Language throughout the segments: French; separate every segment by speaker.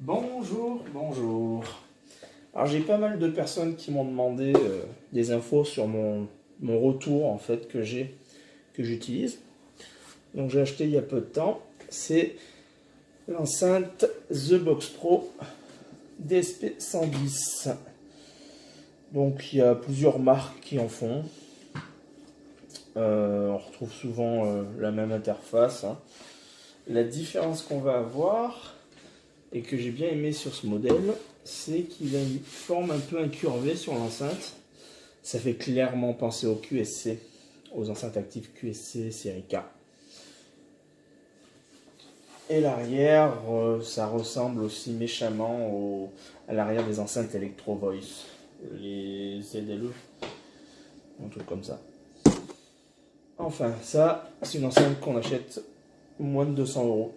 Speaker 1: Bonjour, bonjour. Alors j'ai pas mal de personnes qui m'ont demandé des infos sur mon retour en fait que j'utilise. Donc j'ai acheté il y a peu de temps. C'est l'enceinte The Box Pro DSP 110. Donc il y a plusieurs marques qui en font. On retrouve souvent la même interface. La différence qu'on va avoir, et que j'ai bien aimé sur ce modèle, c'est qu'il a une forme un peu incurvée sur l'enceinte. Ça fait clairement penser au QSC, aux enceintes actives QSC série K. Et l'arrière, ça ressemble aussi méchamment à l'arrière des enceintes Electro Voice, les ZLE, un truc comme ça. Enfin, ça, c'est une enceinte qu'on achète moins de 200 €.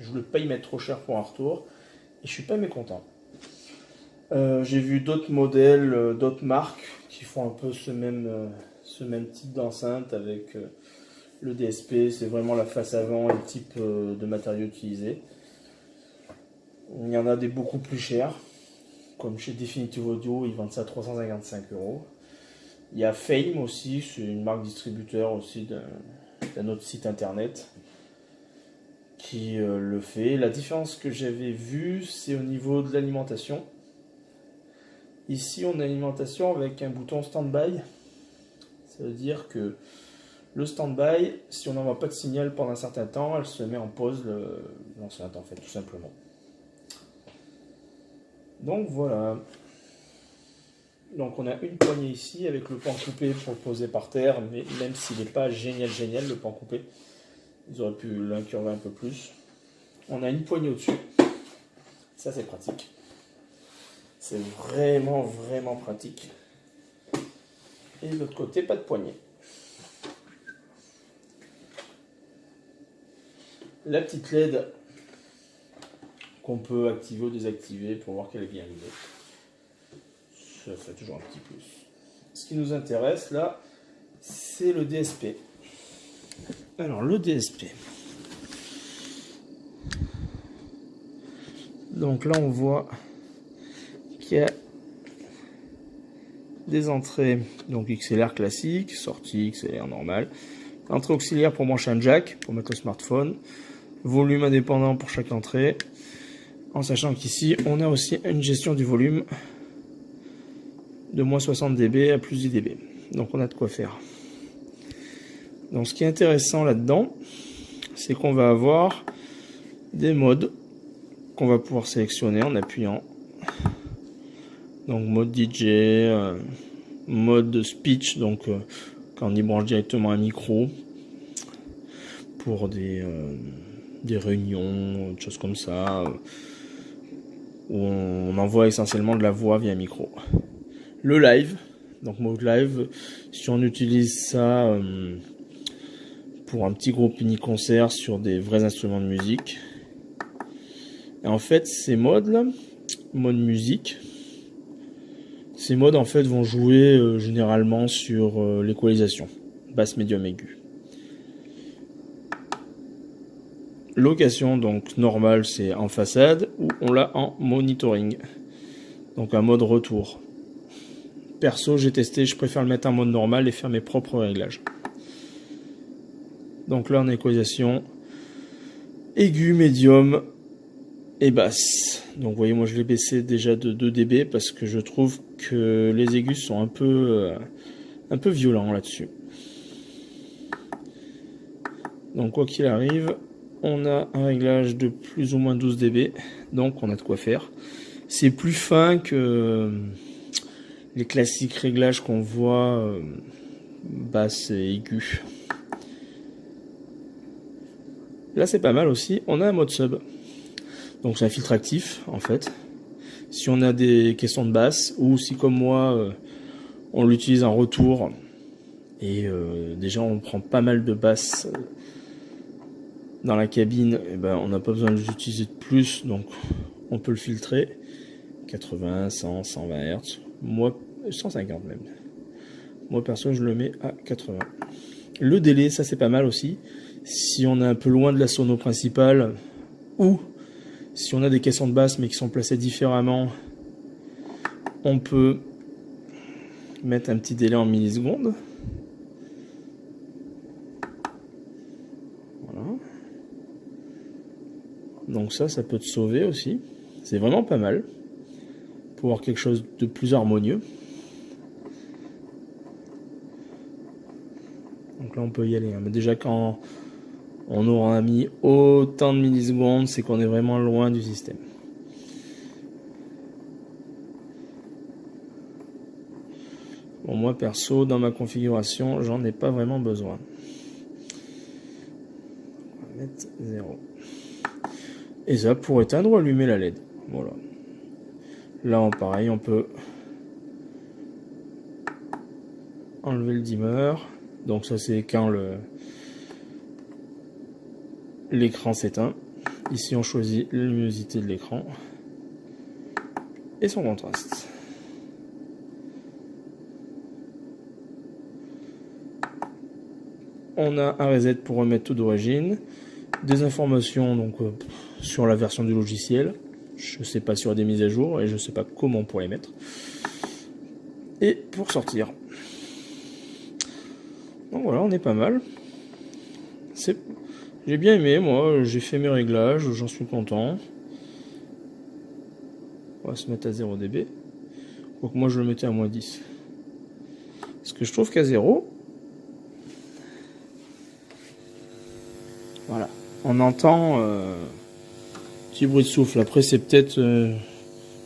Speaker 1: Je ne voulais pas y mettre trop cher pour un retour et je suis pas mécontent. J'ai vu d'autres modèles, d'autres marques qui font un peu ce même type d'enceinte avec le DSP. C'est vraiment la face avant et le type de matériaux utilisé. Il y en a des beaucoup plus chers, comme chez Definitive Audio, ils vendent ça à 355 €. Il y a Fame aussi, c'est une marque distributeur aussi d'un autre site internet qui le fait. La différence que j'avais vue, c'est au niveau de l'alimentation. Ici, on a l'alimentation avec un bouton stand-by. Ça veut dire que le stand-by, si on n'envoie pas de signal pendant un certain temps, elle se met en pause l'enceinte, en fait, tout simplement. Donc voilà. Donc on a une poignée ici avec le pan coupé pour le poser par terre, mais même s'il n'est pas génial le pan coupé, ils auraient pu l'incurver un peu plus. On a une poignée au-dessus. Ça, c'est pratique. C'est vraiment pratique. Et de l'autre côté, pas de poignée. La petite LED qu'on peut activer ou désactiver pour voir qu'elle est bien allumée. Ça fait toujours un petit plus. Ce qui nous intéresse là, c'est le DSP. Alors le DSP. Donc là on voit qu'il y a des entrées donc XLR classique, sortie XLR normale, entrée auxiliaire pour brancher un jack pour mettre le smartphone, volume indépendant pour chaque entrée, en sachant qu'ici on a aussi une gestion du volume de moins 60 dB à plus 10 dB. Donc on a de quoi faire. Donc ce qui est intéressant là-dedans, c'est qu'on va avoir des modes qu'on va pouvoir sélectionner en appuyant. Donc mode DJ, mode speech, donc quand on y branche directement un micro pour des réunions, des choses comme ça, où on envoie essentiellement de la voix via un micro. Le live, donc mode live, si on utilise ça pour un petit groupe mini-concert sur des vrais instruments de musique. Et en fait, ces modes-là, mode musique, ces modes en fait vont jouer généralement sur l'équalisation, basse, médium, aiguë. Location, donc normale, c'est en façade, ou on l'a en monitoring, donc un mode retour. Perso, j'ai testé, je préfère le mettre en mode normal et faire mes propres réglages. Donc là, en équalisation aiguë, médium et basse. Donc vous voyez, moi je l'ai baissé déjà de 2 dB parce que je trouve que les aigus sont un peu violents là-dessus. Donc quoi qu'il arrive, on a un réglage de plus ou moins 12 dB, donc on a de quoi faire. C'est plus fin que les classiques réglages qu'on voit basse et aiguë. Là c'est pas mal aussi, on a un mode sub. Donc c'est un filtre actif en fait. Si on a des questions de basse, ou si comme moi on l'utilise en retour, et déjà on prend pas mal de basses dans la cabine, et ben, on n'a pas besoin de l'utiliser de plus, donc on peut le filtrer. 80, 100, 120 Hz, moi 150 même. Moi perso je le mets à 80. Le délai, ça c'est pas mal aussi. Si on est un peu loin de la sono principale, ou Si on a des caissons de basse mais qui sont placés différemment, on peut mettre un petit délai en millisecondes. Voilà. Donc ça peut te sauver aussi. C'est vraiment pas mal pour avoir quelque chose de plus harmonieux. Donc là on peut y aller, hein. Mais déjà quand on aura mis autant de millisecondes, c'est qu'on est vraiment loin du système. Bon, moi perso, dans ma configuration, j'en ai pas vraiment besoin. On va mettre 0. Et ça pour éteindre ou allumer la LED. Voilà. Là, pareil, on peut enlever le dimmer. Donc ça, c'est quand l'écran s'éteint. Ici, on choisit la luminosité de l'écran et son contraste. On a un reset pour remettre tout d'origine. Des informations donc sur la version du logiciel. Je ne sais pas sur des mises à jour et je ne sais pas comment pour les mettre. Et pour sortir. Donc voilà, on est pas mal. J'ai bien aimé, moi, j'ai fait mes réglages, j'en suis content. On va se mettre à 0 dB. Donc moi je le mettais à moins 10. Parce que je trouve qu'à 0, voilà, on entend petit bruit de souffle. Après c'est peut-être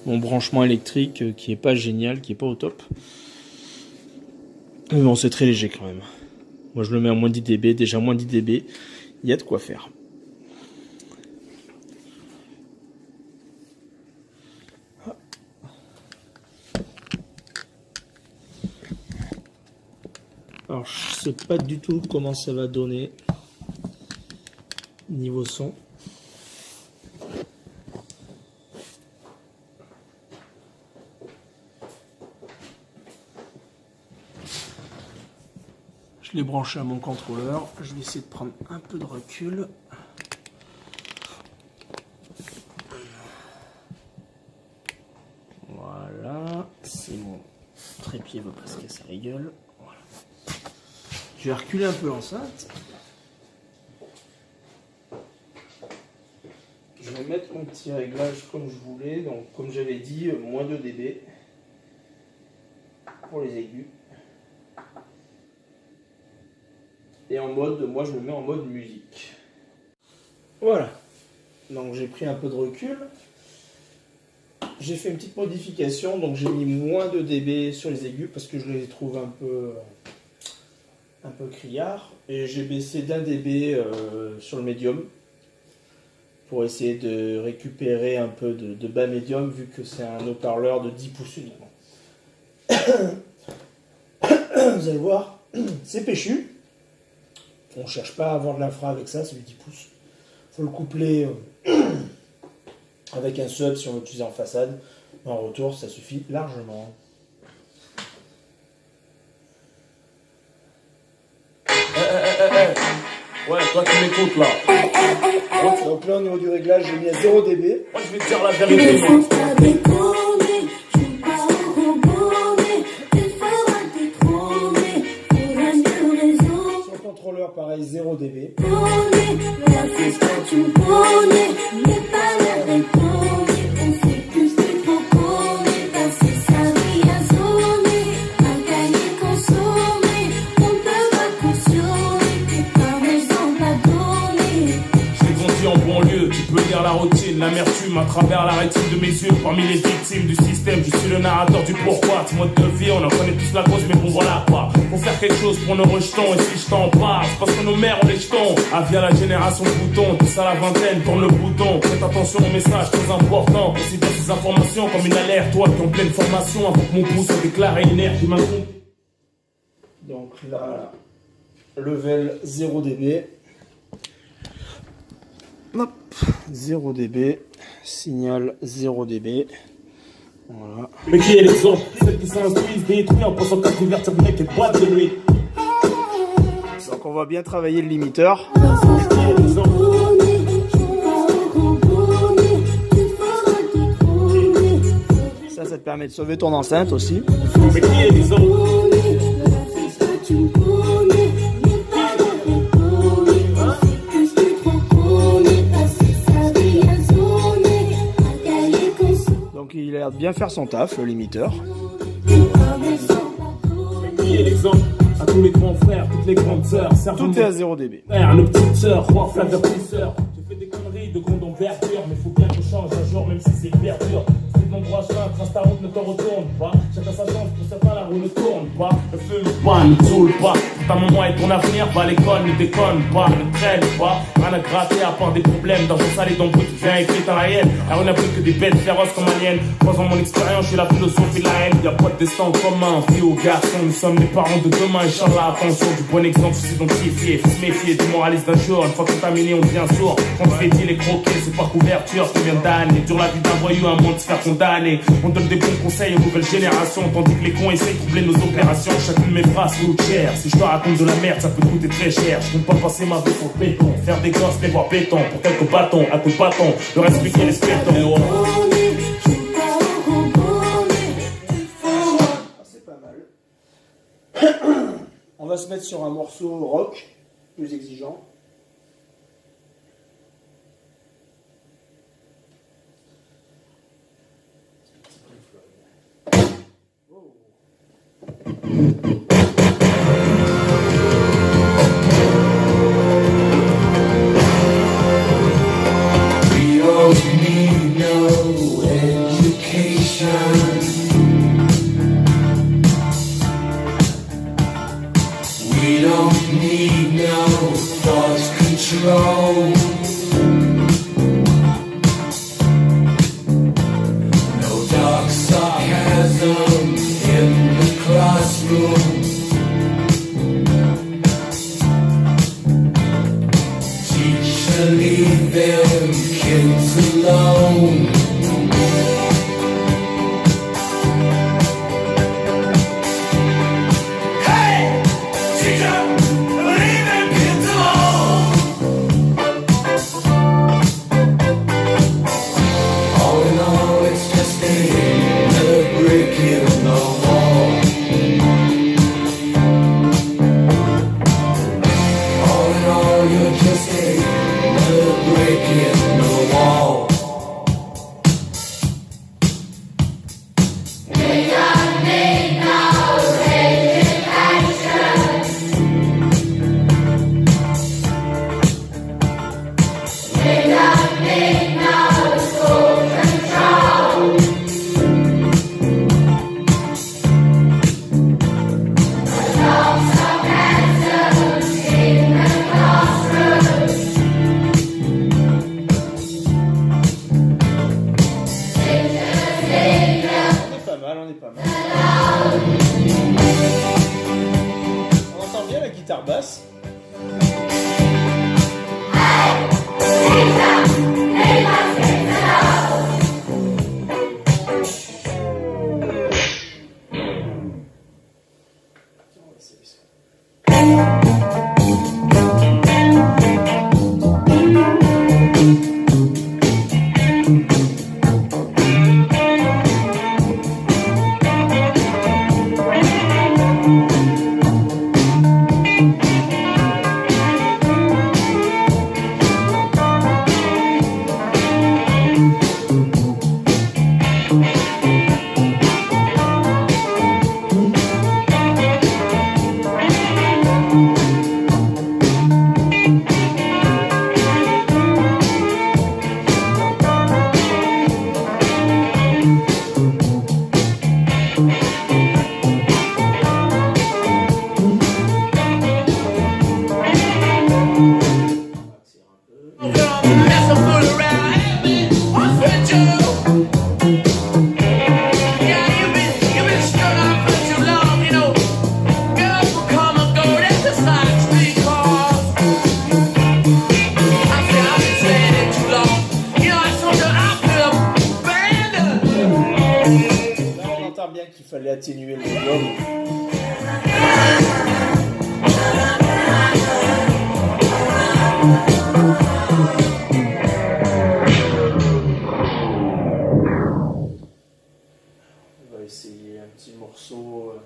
Speaker 1: mon branchement électrique qui est pas génial, qui est pas au top. Mais bon, c'est très léger quand même. Moi je le mets à moins 10 dB, déjà moins 10 dB, il y a de quoi faire. Alors je sais pas du tout comment ça va donner niveau son. Je l'ai branché à mon contrôleur. Je vais essayer de prendre un peu de recul. Voilà. C'est mon trépied veut pas se casser la gueule. Voilà. Je vais reculer un peu l'enceinte. Je vais mettre mon petit réglage comme je voulais. Donc comme j'avais dit, moins 2 dB pour les aigus. Et en mode, moi je me mets en mode musique. Voilà. Donc j'ai pris un peu de recul. J'ai fait une petite modification. Donc j'ai mis moins de dB sur les aigus parce que je les trouve un peu criards. Et j'ai baissé d'1 dB sur le médium. Pour essayer de récupérer un peu de bas médium vu que c'est un haut-parleur de 10 pouces uniquement. Vous allez voir, c'est péchu. On ne cherche pas à avoir de l'infra avec ça, c'est du 10 pouces. Il faut le coupler avec un sub si on veut l'utiliser en façade. En retour, ça suffit largement.
Speaker 2: Ouais, toi tu m'écoutes là.
Speaker 1: Donc là, au niveau du réglage, j'ai mis à 0 dB.
Speaker 2: Moi je vais te dire la vérité.
Speaker 1: Sur le contrôleur, pareil, 0 dB.
Speaker 2: La routine, l'amertume à travers la rétine de mes yeux. Parmi les victimes du système, je suis le narrateur du pourquoi. Ce mode de vie, on en connaît tous la cause, mais bon voilà quoi. Faut faire quelque chose pour nos rejetons. Et si je t'en parle, c'est parce que nos mères ont les jetons. Via la génération bouton, tout ça la vingtaine, tourne le bouton. Faites attention aux messages très importants. Aussi bien ces informations comme une alerte. Toi qui en pleine formation, avant que mon pouce soit déclaré inerte.
Speaker 1: Donc là, level 0 dB. Hop, 0 dB, signal 0 dB. Voilà.
Speaker 2: Mais qui est l'exemple? Celles qui s'instruisent détruits en pensant qu'à convertir mec et boîte de nuit.
Speaker 1: Donc on va bien travailler le limiteur. permet de sauver ton enceinte aussi.
Speaker 2: Mais qui est les autres?
Speaker 1: Donc il a l'air de bien faire son taf, le limiteur.
Speaker 2: Mais qui est l'exemple? À tous les grands frères, toutes les grandes sœurs.
Speaker 1: Tout est à 0 dB.
Speaker 2: Frère, nos petites sœurs, roi flavertisseur. J'ai fait des conneries de grande envergure, mais faut bien que je change un jour, même si c'est hyper dur. C'est de nombreux chemins, trace ta route, ne te retourne pas. Chacun sa chance, pour certains la roue ne tourne pas. Ne fume pas, ne saoule pas. Pour ta maman et ton avenir, va à l'école, ne déconne pas, ne traîne pas. Rien à gratter à part des problèmes. Dans ton sale et ton brut, viens écrire dans la haine. Alors on n'a plus que des bêtes féroces comme aliens. Croisant mon expérience, j'ai la philosophie de la haine. Y'a pas de destin commun, fille ou garçon. Nous sommes les parents de demain, Inch'Allah, attention, du bon exemple, faut s'identifier, faut se méfier, du moraliste d'un jour, une fois contaminé, on devient sourd. Quand on fait dire les croquets, c'est pas couverture, combien d'années, dure la vie d'un voyou, un monde de se faire condamner. On donne des bons conseils aux nouvelles générations, tandis que les cons essayent de troubler nos opérations. Chacune de mes phrases coûte cher, si je te raconte de la merde, ça peut coûter très cher. Je compte pas passer ma vie sur le béton, faire des gosses, les voir béton, pour quelques bâtons, à coups de bâton, le reste plus qu'il respectons.
Speaker 1: On va se mettre sur un morceau rock, plus exigeant.
Speaker 3: We don't need no education. We don't need no thought control. No dark sarcasm in the classroom. Teacher, leave them kids alone.
Speaker 1: On entend bien la guitare basse. Qu'il fallait atténuer le volume. petit morceau.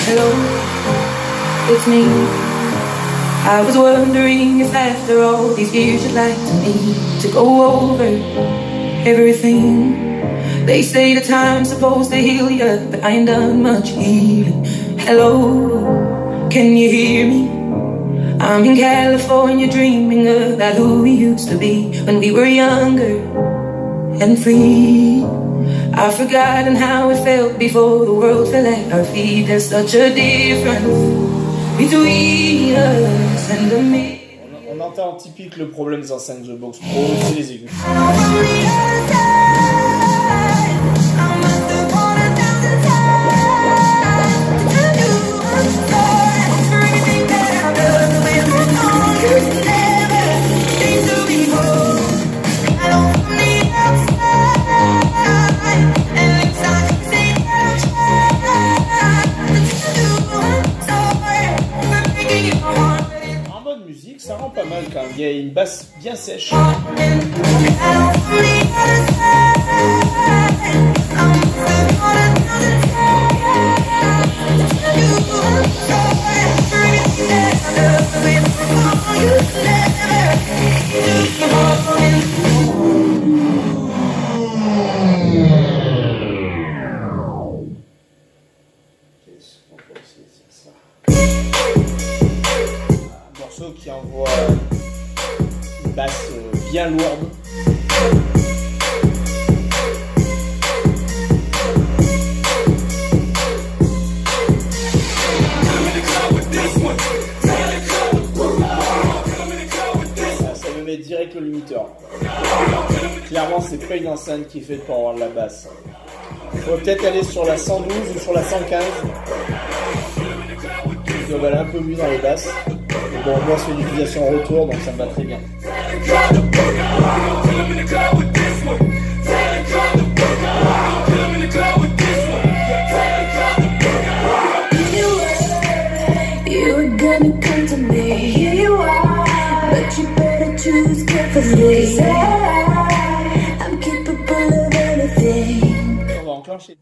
Speaker 4: Hello, it's me. I was wondering if after all these years you'd like me to go over everything. They say the time's supposed to heal you, but I ain't done much healing. Hello, can you hear me? I'm in California dreaming about who we used to be when we were younger and free. I've forgotten how it felt before the world fell at our feet. There's such a difference between us and the me.
Speaker 1: On entend typique le problème des enceintes The Box Pro, c'est les aigus. En mode musique, ça rend pas mal quand même. Il y a une basse bien sèche. Un morceau qui envoie une basse bien lourde. Ça me met direct le limiteur. Clairement, c'est pas une enceinte qui est faite pour avoir de la basse. Il faut peut-être aller sur la 112 ou sur la 115. Ils doivent aller un peu mieux dans les basses. Mais bon, moi, c'est une utilisation en retour, donc ça me va très bien.
Speaker 4: You're gonna come to me, here you are, but you better choose carefully. I'm capable of anything.
Speaker 1: On va enclencher.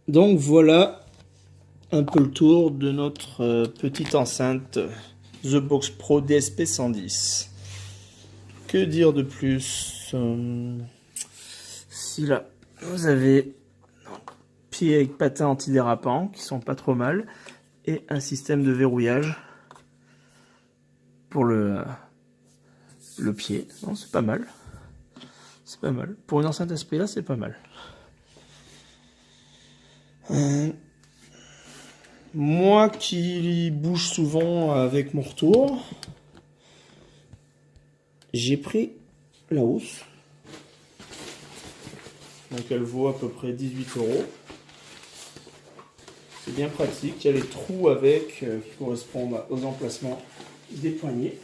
Speaker 1: Donc voilà un peu le tour de notre petite enceinte The Box Pro DSP 110. Que dire de plus? Si là, vous avez pied avec patins antidérapants qui sont pas trop mal et un système de verrouillage pour le pied. Non, c'est pas mal. C'est pas mal. Pour une enceinte à ce prix-là, c'est pas mal. Moi qui bouge souvent avec mon retour, j'ai pris la housse. Donc elle vaut à peu près 18 €. C'est bien pratique. Il y a les trous avec qui correspondent aux emplacements des poignets.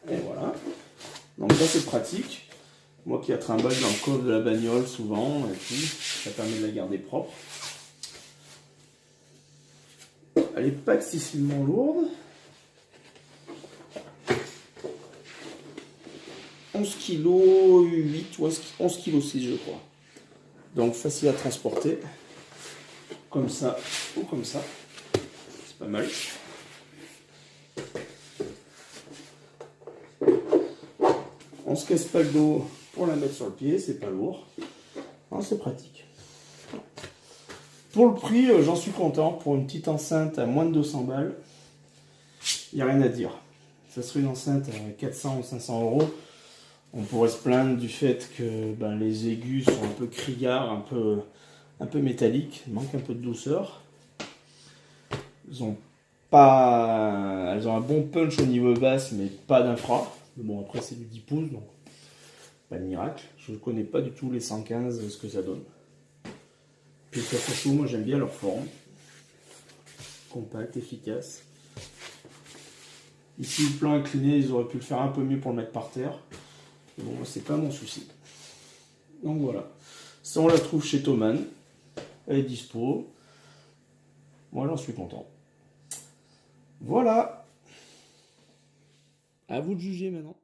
Speaker 1: Et voilà. Donc ça c'est pratique. Moi qui la trimballe dans le coffre de la bagnole souvent, et puis ça permet de la garder propre. Elle n'est pas excessivement lourde. 11 kg 8 ou 11 kg 6 je crois. Donc facile à transporter. Comme ça ou comme ça. C'est pas mal. On se casse pas le dos pour la mettre sur le pied, c'est pas lourd. C'est pratique. Pour le prix, j'en suis content. Pour une petite enceinte à moins de 200 balles, il n'y a rien à dire. Ça serait une enceinte à 400 ou 500 €. On pourrait se plaindre du fait que les aigus sont un peu criards, un peu métalliques. Il manque un peu de douceur. Elles ont un bon punch au niveau basse, mais pas d'infra. Mais bon, après c'est du 10 pouces, donc pas de miracle. Je ne connais pas du tout les 115, ce que ça donne. Puis surtout, moi j'aime bien leur forme. Compact, efficace. Ici, le plan incliné, ils auraient pu le faire un peu mieux pour le mettre par terre. Mais bon, c'est pas mon souci. Donc voilà. Ça, on la trouve chez Thomann. Elle est dispo. Moi, j'en suis content. Voilà. À vous de juger maintenant.